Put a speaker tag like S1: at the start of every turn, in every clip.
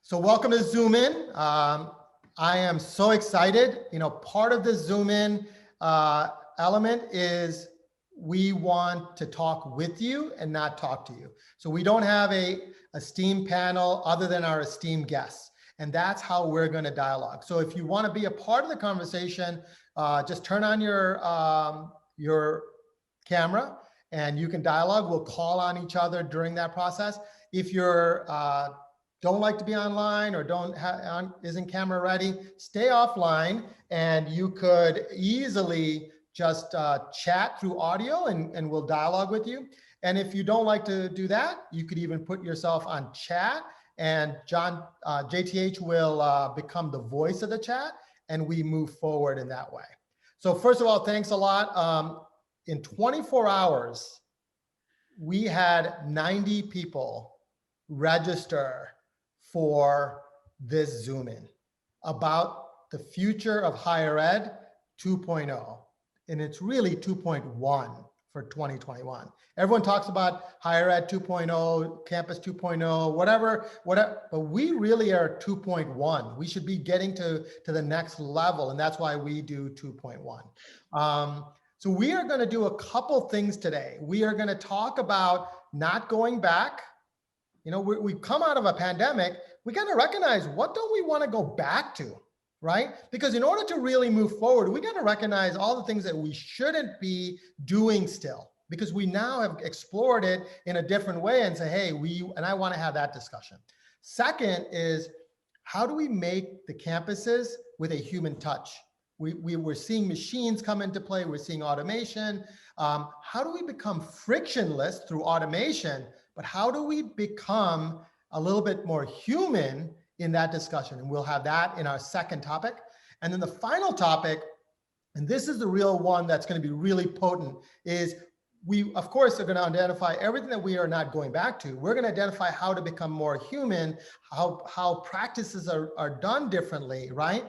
S1: So welcome to Zoom In. I am so excited. Part of the Zoom In element is we want to talk with you and not talk to you. So we don't have a esteemed panel other than our esteemed guests. And that's how we're going to dialogue. So if you want to be a part of the conversation, just turn on your camera and you can dialogue. We'll call on each other during that process. If you're don't like to be online or isn't camera ready, stay offline, and you could easily just chat through audio and we'll dialogue with you. And if you don't like to do that, you could even put yourself on chat, and JTH will become the voice of the chat, and we move forward in that way. So first of all, thanks a lot. In 24 hours, we had 90 people register for this Zoom In about the future of higher ed 2.0. And it's really 2.1 for 2021. Everyone talks about higher ed 2.0, campus 2.0, whatever, but we really are 2.1. We should be getting to the next level, and that's why we do 2.1. So we are going to do a couple things today. We are going to talk about not going back. We've come out of a pandemic. We got to recognize, what don't we want to go back to, right? Because in order to really move forward, we got to recognize all the things that we shouldn't be doing still, because we now have explored it in a different way and say, hey, and I want to have that discussion. Second is, how do we make the campuses with a human touch? We're seeing machines come into play. We're seeing automation. How do we become frictionless through automation? But how do we become a little bit more human in that discussion? And we'll have that in our second topic. And then the final topic, and this is the real one that's going to be really potent, is we, of course, are going to identify everything that we are not going back to. We're going to identify how to become more human, how practices are done differently, right?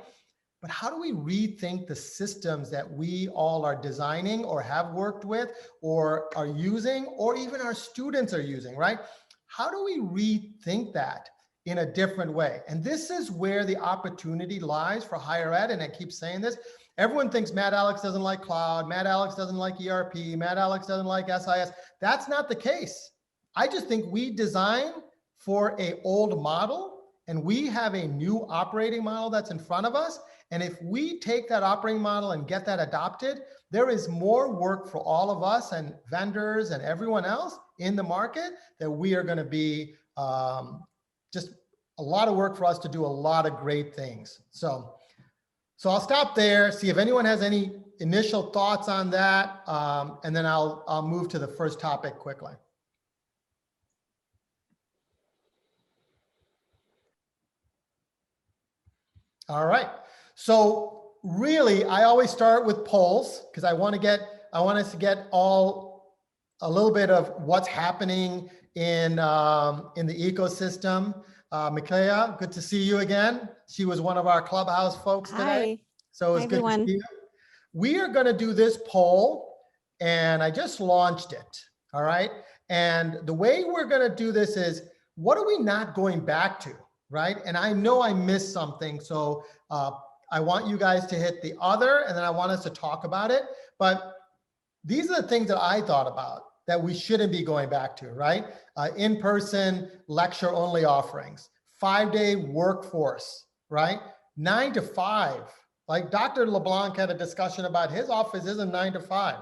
S1: But how do we rethink the systems that we all are designing or have worked with or are using, or even our students are using, right? How do we rethink that in a different way? And this is where the opportunity lies for higher ed. And I keep saying this. Everyone thinks Matt Alex doesn't like cloud, Matt Alex doesn't like ERP, Matt Alex doesn't like SIS. That's not the case. I just think we design for an old model, and we have a new operating model that's in front of us. And if we take that operating model and get that adopted, there is more work for all of us and vendors and everyone else in the market that we are going to be just a lot of work for us to do a lot of great things. So I'll stop there, see if anyone has any initial thoughts on that, and then I'll move to the first topic quickly. All right. So really, I always start with polls because I want us to get a little bit of what's happening in the ecosystem. Mikayla, good to see you again. She was one of our Clubhouse folks today.
S2: Hi.
S1: So it's good to see you. We are going to do this poll, and I just launched it. All right. And the way we're going to do this is, what are we not going back to? Right. And I know I missed something. So I want you guys to hit the other, and then I want us to talk about it. But these are the things that I thought about that we shouldn't be going back to, right? In-person lecture only offerings, 5-day workforce, right? 9 to 5. Like Dr. LeBlanc had a discussion about his office isn't 9 to 5.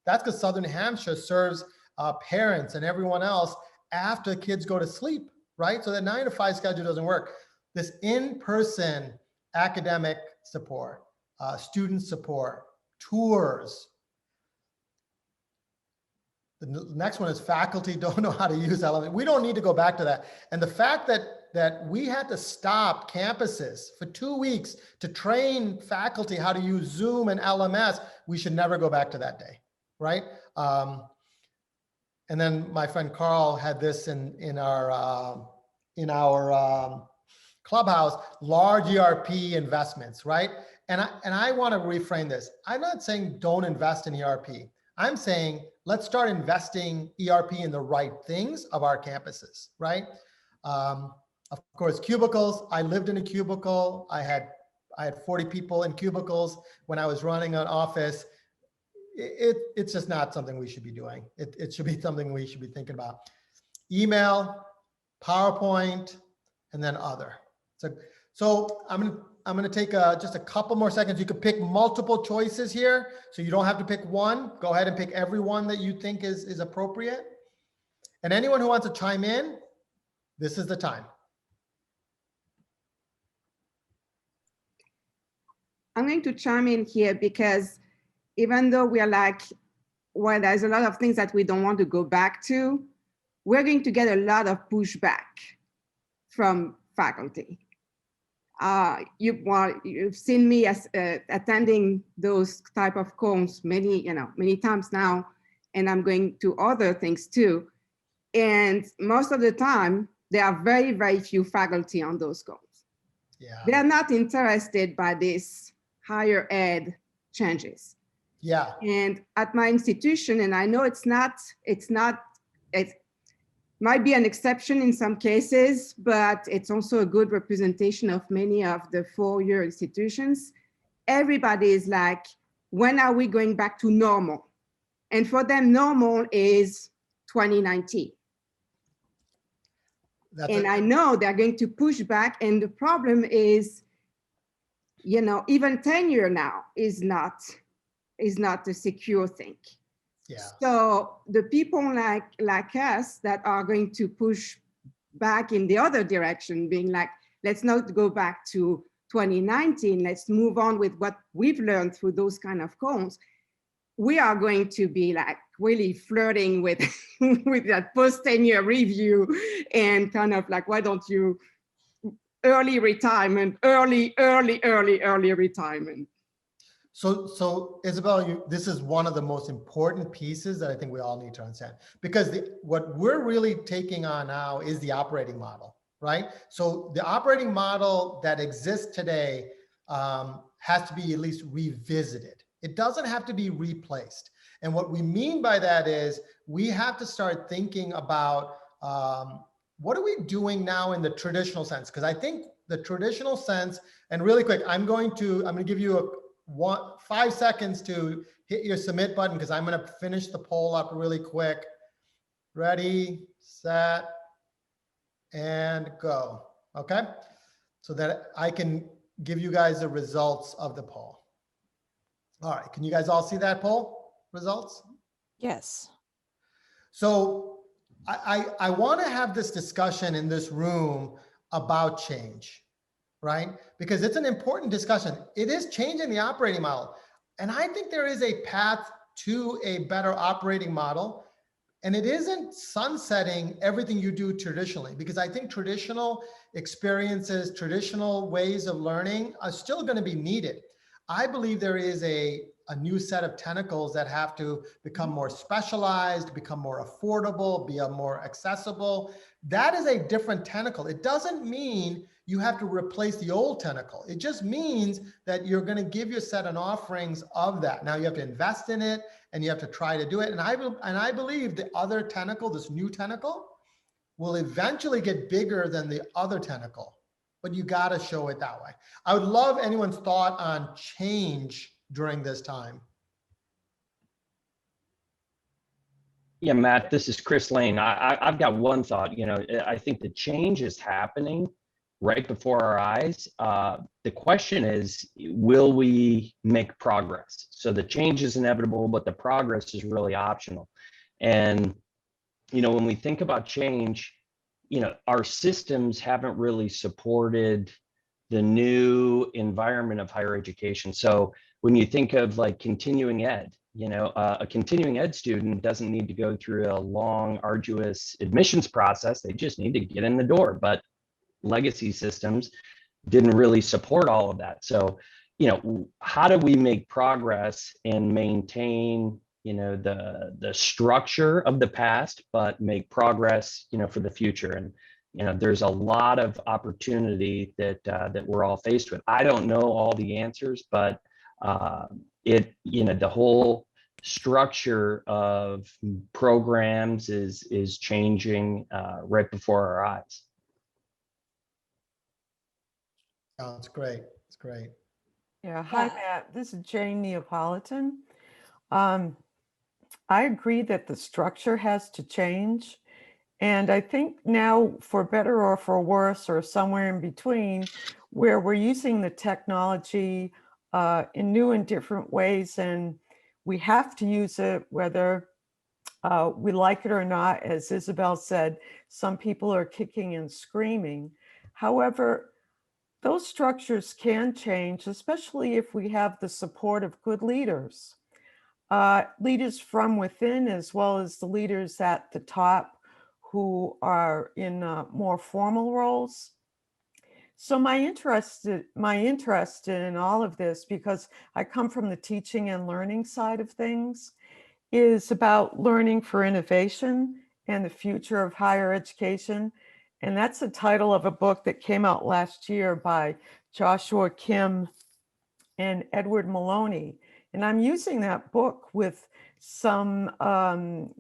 S1: That's because Southern Hampshire serves parents and everyone else after kids go to sleep, right? So that 9 to 5 schedule doesn't work. This in-person academic support, student support, tours. The next one is faculty don't know how to use Element. We don't need to go back to that. And the fact that we had to stop campuses for 2 weeks to train faculty how to use Zoom and LMS, we should never go back to that day, right? And then my friend Carl had this in our Clubhouse, large ERP investments, right? And I want to reframe this. I'm not saying don't invest in ERP. I'm saying let's start investing ERP in the right things of our campuses, right? Of course, cubicles. I lived in a cubicle. I had 40 people in cubicles when I was running an office. It's just not something we should be doing. It should be something we should be thinking about. Email, PowerPoint, and then other. So I'm gonna take just a couple more seconds. You could pick multiple choices here, so you don't have to pick one. Go ahead and pick every one that you think is appropriate. And anyone who wants to chime in, this is the time.
S2: I'm going to chime in here because even though we are like, well, there's a lot of things that we don't want to go back to, we're going to get a lot of pushback from faculty. You've seen me as attending those type of calls many times now, and I'm going to other things too. And most of the time, there are very, very few faculty on those calls.
S1: Yeah.
S2: They're not interested by this higher ed changes.
S1: Yeah.
S2: And at my institution, and I know it might be an exception in some cases, but it's also a good representation of many of the four-year institutions. Everybody is like, when are we going back to normal? And for them, normal is 2019. I know they're going to push back. And the problem is, even tenure now is not a secure thing.
S1: Yeah.
S2: So the people like us that are going to push back in the other direction, being like, let's not go back to 2019, let's move on with what we've learned through those kind of calls. We are going to be like really flirting with with that post-tenure review and kind of like, why don't you early retirement, early retirement.
S1: So Isabelle, this is one of the most important pieces that I think we all need to understand, because what we're really taking on now is the operating model, right? So the operating model that exists today has to be at least revisited. It doesn't have to be replaced. And what we mean by that is we have to start thinking about what are we doing now in the traditional sense? Because I think the traditional sense, and really quick, I'm going to give you 5 seconds to hit your submit button, because I'm going to finish the poll up really quick. Ready, set, and go. Okay, so that I can give you guys the results of the poll. All right, can you guys all see that poll results?
S3: Yes.
S1: So I want to have this discussion in this room about change, right? Because it's an important discussion. It is changing the operating model. And I think there is a path to a better operating model. And it isn't sunsetting everything you do traditionally, because I think traditional experiences, traditional ways of learning are still going to be needed. I believe there is a new set of tentacles that have to become more specialized, become more affordable, be more accessible. That is a different tentacle. It doesn't mean you have to replace the old tentacle. It just means that you're going to give your set of offerings of that. Now you have to invest in it and you have to try to do it. And I believe the other tentacle, this new tentacle, will eventually get bigger than the other tentacle, but you got to show it that way. I would love anyone's thought on change during this time.
S4: Yeah, Matt, this is Chris Lane. I've got one thought. I think the change is happening right before our eyes. The question is, will we make progress? So the change is inevitable, but the progress is really optional. And, when we think about change, our systems haven't really supported the new environment of higher education. So when you think of like continuing ed, a continuing ed student doesn't need to go through a long, arduous admissions process. They just need to get in the door. But legacy systems didn't really support all of that. So, how do we make progress and maintain, the structure of the past, but make progress, for the future? And, there's a lot of opportunity that we're all faced with. I don't know all the answers, but the whole structure of programs is changing right before our eyes.
S1: Oh, it's great. It's great.
S3: Yeah, hi, Matt. This is Jane Neapolitan. Um, I agree that the structure has to change. And I think now, for better or for worse, or somewhere in between, where we're using the technology in new and different ways, and we have to use it whether we like it or not. As Isabelle said, some people are kicking and screaming. However, those structures can change, especially if we have the support of good leaders. Leaders from within, as well as the leaders at the top who are in more formal roles. So my interest in all of this, because I come from the teaching and learning side of things, is about learning for innovation and the future of higher education. And that's the title of a book that came out last year by Joshua Kim and Edward Maloney. And I'm using that book with some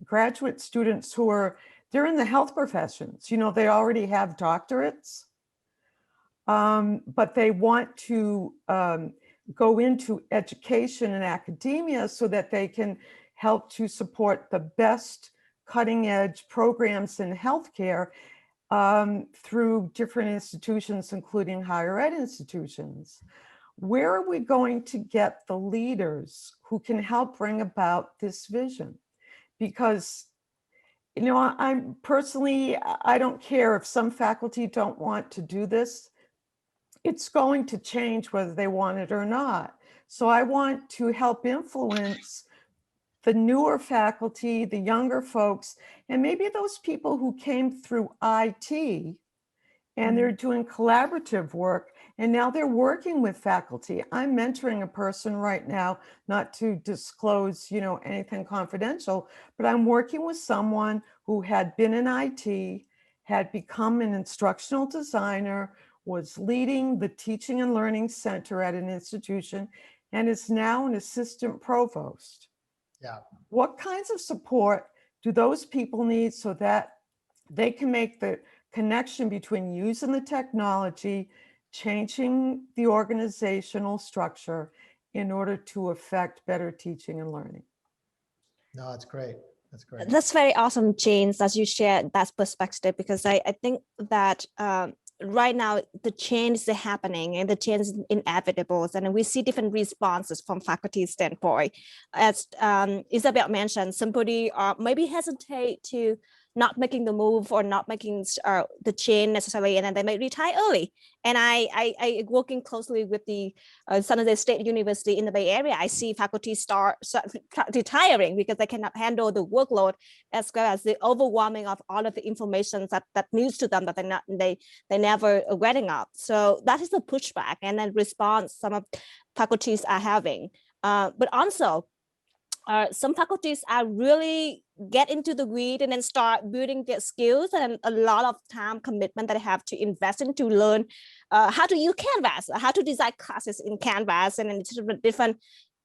S3: graduate students who they're in the health professions. You know, they already have doctorates, but they want to go into education and academia so that they can help to support the best cutting edge programs in healthcare through different institutions, including higher ed institutions. Where are we going to get the leaders who can help bring about this vision? Because, you know, I'm personally, I don't care if some faculty don't want to do this. It's going to change whether they want it or not. So I want to help influence the newer faculty, the younger folks, and maybe those people who came through IT and they're doing collaborative work, and now they're working with faculty. I'm mentoring a person right now, not to disclose, you know, anything confidential, but I'm working with someone who had been in IT, had become an instructional designer, was leading the teaching and learning center at an institution, and is now an assistant provost.
S1: Yeah.
S3: What kinds of support do those people need so that they can make the connection between using the technology, changing the organizational structure in order to affect better teaching and learning?
S1: No, it's great. That's great.
S5: That's very awesome, James, as you shared that perspective, because I think that right now the change is happening and the change is inevitable, and we see different responses from faculty standpoint. As Isabelle mentioned, somebody maybe hesitate to not making the move or not making the change necessarily, and then they may retire early. And I working closely with the San Jose State University in the Bay Area, I see faculty start retiring because they cannot handle the workload as well as the overwhelming of all of the information that news to them that they never getting up. So that is the pushback and then response some of faculties are having. But also, some faculties are really get into the weed and then start building their skills, and a lot of time commitment that they have to invest in to learn how to use Canvas, how to design classes in Canvas, and in different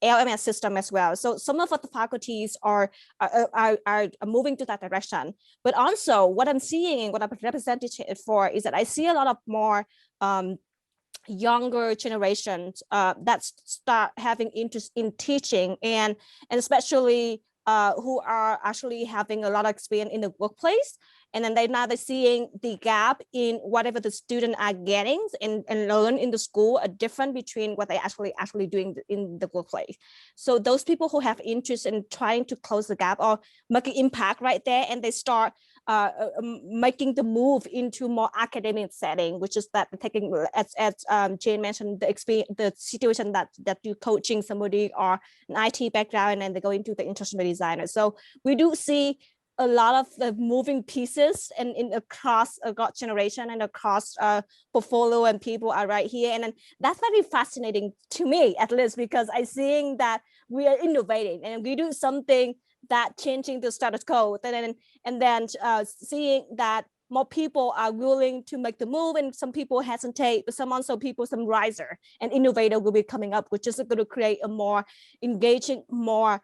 S5: LMS system as well. So some of the faculties are moving to that direction. But also what I'm seeing and what I'm represented for is that I see a lot of more younger generations that start having interest in teaching, and especially who are actually having a lot of experience in the workplace, and then they're seeing the gap in whatever the student are getting and learn in the school are different between what they actually doing in the workplace. So those people who have interest in trying to close the gap or make an impact right there, and they start making the move into more academic setting, which is that taking, as Jane mentioned, the experience, the situation that you coaching somebody or an IT background, and then they go into the instructional designer. So we do see a lot of the moving pieces and in across a generation and across portfolio, and people are right here. And then that's very fascinating to me, at least, because I seeing that we are innovating and we do something that changing the status quo, and then seeing that more people are willing to make the move, and some people hesitate, but some riser and innovator will be coming up, which is going to create a more engaging, more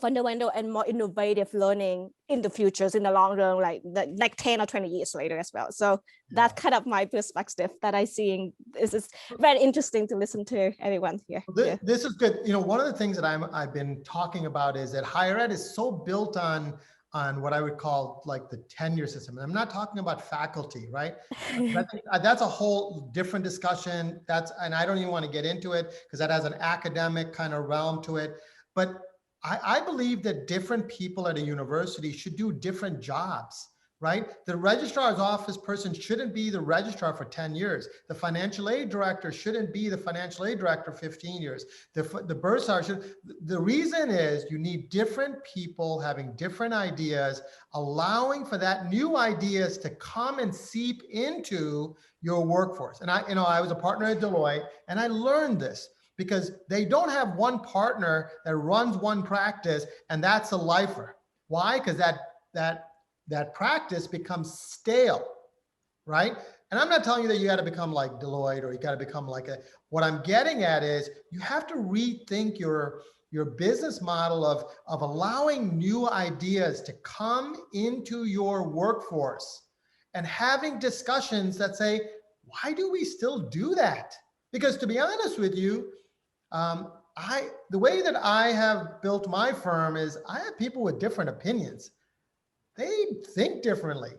S5: fundamental and more innovative learning in the futures, in the long run, like 10 or 20 years later as well. So that's kind of my perspective that I see. This is very interesting to listen to everyone here.
S1: This is good. You know, one of the things that I've been talking about is that higher ed is so built on what I would call like the tenure system. And I'm not talking about faculty, right? That's a whole different discussion. And I don't even want to get into it because that has an academic kind of realm to it. But I believe that different people at a university should do different jobs, right? The registrar's office person shouldn't be the registrar for 10 years. The financial aid director shouldn't be the financial aid director 15 years. The bursar should. The reason is you need different people having different ideas, allowing for that new ideas to come and seep into your workforce. And I was a partner at Deloitte, and I learned this, because they don't have one partner that runs one practice and that's a lifer. Why? Because that practice becomes stale, right? And I'm not telling you that you got to become like Deloitte or you got to become like what I'm getting at is you have to rethink your business model of allowing new ideas to come into your workforce and having discussions that say, why do we still do that? Because to be honest with you, the way that I have built my firm is I have people with different opinions. They think differently.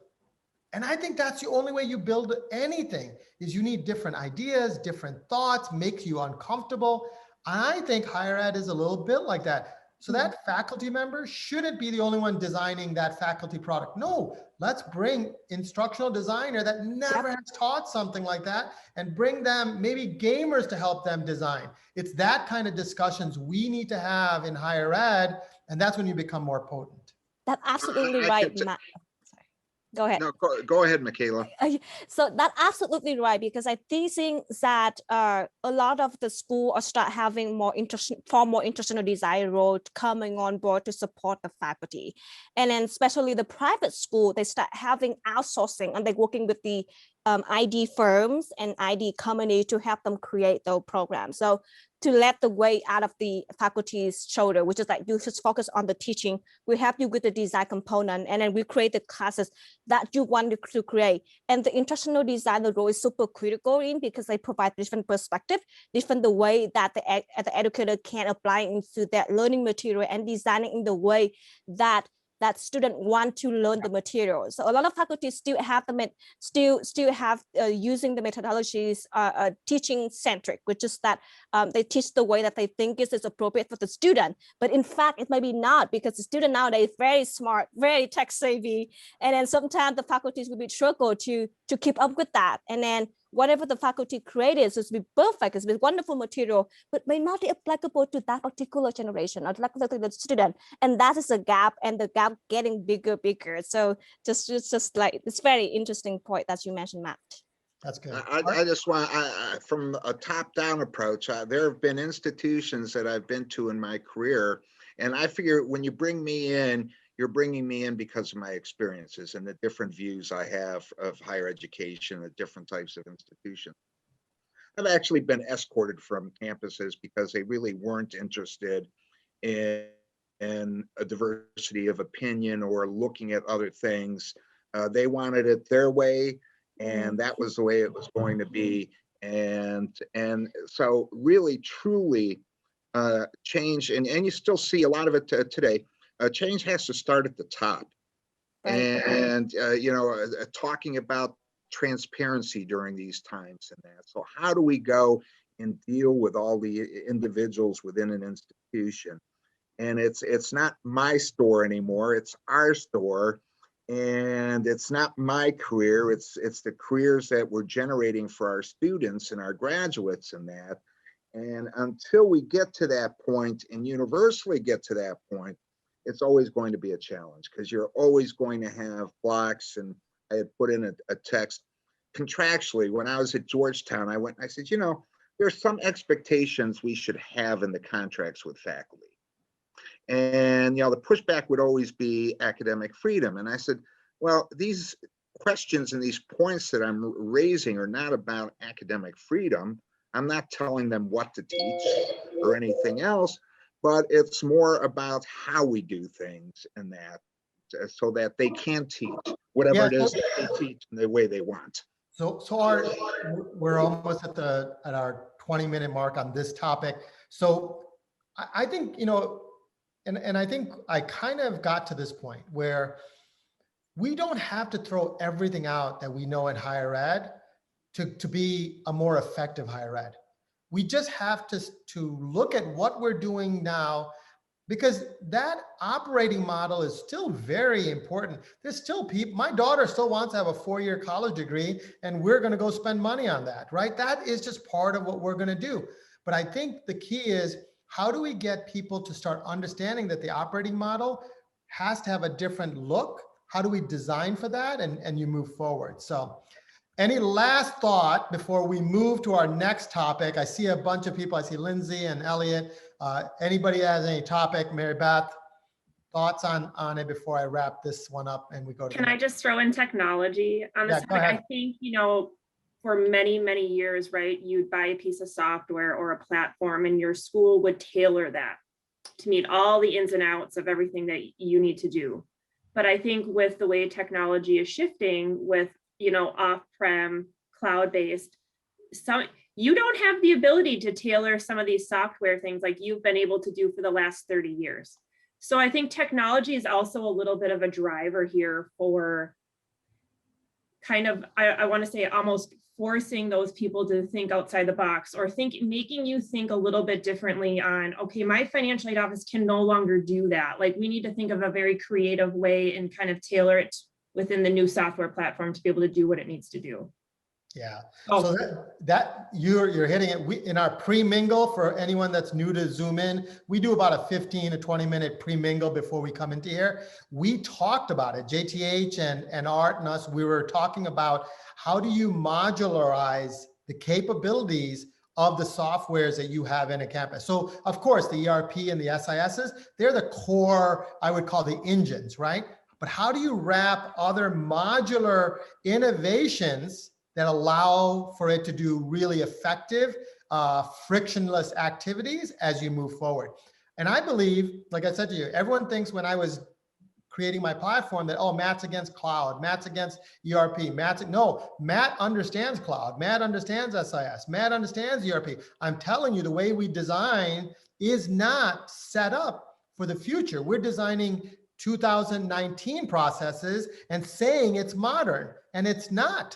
S1: And I think that's the only way you build anything is you need different ideas, different thoughts, makes you uncomfortable. I think higher ed is a little bit like that. So that faculty member shouldn't be the only one designing that faculty product. No, let's bring instructional designer that never has taught something like that and bring them maybe gamers to help them design. It's that kind of discussions we need to have in higher ed, and that's when you become more potent.
S5: That's absolutely right, Matt. Go ahead.
S6: No, go ahead, Mikayla.
S5: So that's absolutely right, because I think that a lot of the school are start having more international design role coming on board to support the faculty. And then especially the private school, they start having outsourcing and they're working with the ID firms and ID company to help them create those programs. So to let the weight out of the faculty's shoulder, which is like you just focus on the teaching, we help you with the design component, and then we create the classes that you want to create. And the international designer role is super critical in because they provide different perspective, different the way that the educator can apply into their learning material and designing in the way that student want to learn the material. So a lot of faculties still have using the methodologies teaching centric, which is that they teach the way that they think is appropriate for the student. But in fact, it may be not, because the student nowadays is very smart, very tech savvy, and then sometimes the faculties will be struggle to keep up with that. And then whatever the faculty created is to be perfect, it's be wonderful material, but may not be applicable to that particular generation or the student. And that is a gap, and the gap getting bigger. So just like, it's very interesting point that you mentioned, Matt.
S1: That's good.
S6: I just want, from a top-down approach, there have been institutions that I've been to in my career, and I figure when you bring me in, you're bringing me in because of my experiences and the different views I have of higher education, the different types of institutions. I've actually been escorted from campuses because they really weren't interested in a diversity of opinion or looking at other things. They wanted it their way, and that was the way it was going to be. And so really, truly change, and you still see a lot of it today. Change has to start at the top. Right. And talking about transparency during these times and that. So how do we go and deal with all the individuals within an institution? And it's not my store anymore, it's our store. And it's not my career, it's the careers that we're generating for our students and our graduates and that. And until we get to that point and universally get to that point, it's always going to be a challenge, because you're always going to have blocks. And I had put in a text contractually when I was at Georgetown. I went and I said, there's some expectations we should have in the contracts with faculty. And, the pushback would always be academic freedom. And I said, well, these questions and these points that I'm raising are not about academic freedom. I'm not telling them what to teach or anything else. but it's more about how we do things and that, so that they can teach whatever
S1: Yeah,
S6: it is that they teach in the way they want.
S1: So we're almost at our 20-minute mark on this topic. So I think, and I think I kind of got to this point where we don't have to throw everything out that we know in higher ed to be a more effective higher ed. We just have to look at what we're doing now, because that operating model is still very important. There's still people, my daughter still wants to have a 4-year college degree, and we're going to go spend money on that, right? That is just part of what we're going to do. But I think the key is, how do we get people to start understanding that the operating model has to have a different look? How do we design for that? And you move forward. So any last thought before we move to our next topic? I see a bunch of people. I see Lindsay and Elliot. Anybody has any topic? Mary Beth, thoughts on it before I wrap this one up and we go to
S7: Can I just throw in technology on this topic? I think, for many, many years, right, you'd buy a piece of software or a platform and your school would tailor that to meet all the ins and outs of everything that you need to do. But I think with the way technology is shifting with, off-prem, cloud-based, you don't have the ability to tailor some of these software things like you've been able to do for the last 30 years. So I think technology is also a little bit of a driver here for kind of, I want to say, almost forcing those people to think outside the box, or making you think a little bit differently on, okay, my financial aid office can no longer do that. Like, we need to think of a very creative way and kind of tailor it within the new software platform to be able to do what it needs to do.
S1: Yeah.
S7: Oh.
S1: So that you're hitting it. We, in our pre-mingle, for anyone that's new to Zoom in, we do about a 15 to 20 minute pre-mingle before we come into here. We talked about it, JTH and Art and us, we were talking about how do you modularize the capabilities of the softwares that you have in a campus. So of course, the ERP and the SISs, they're the core, I would call the engines, right? But how do you wrap other modular innovations that allow for it to do really effective, frictionless activities as you move forward? And I believe, like I said to you, everyone thinks when I was creating my platform that, oh, Matt's against cloud, Matt's against ERP, no, Matt understands cloud, Matt understands SIS, Matt understands ERP. I'm telling you, the way we design is not set up for the future. We're designing 2019 processes and saying it's modern, and it's not.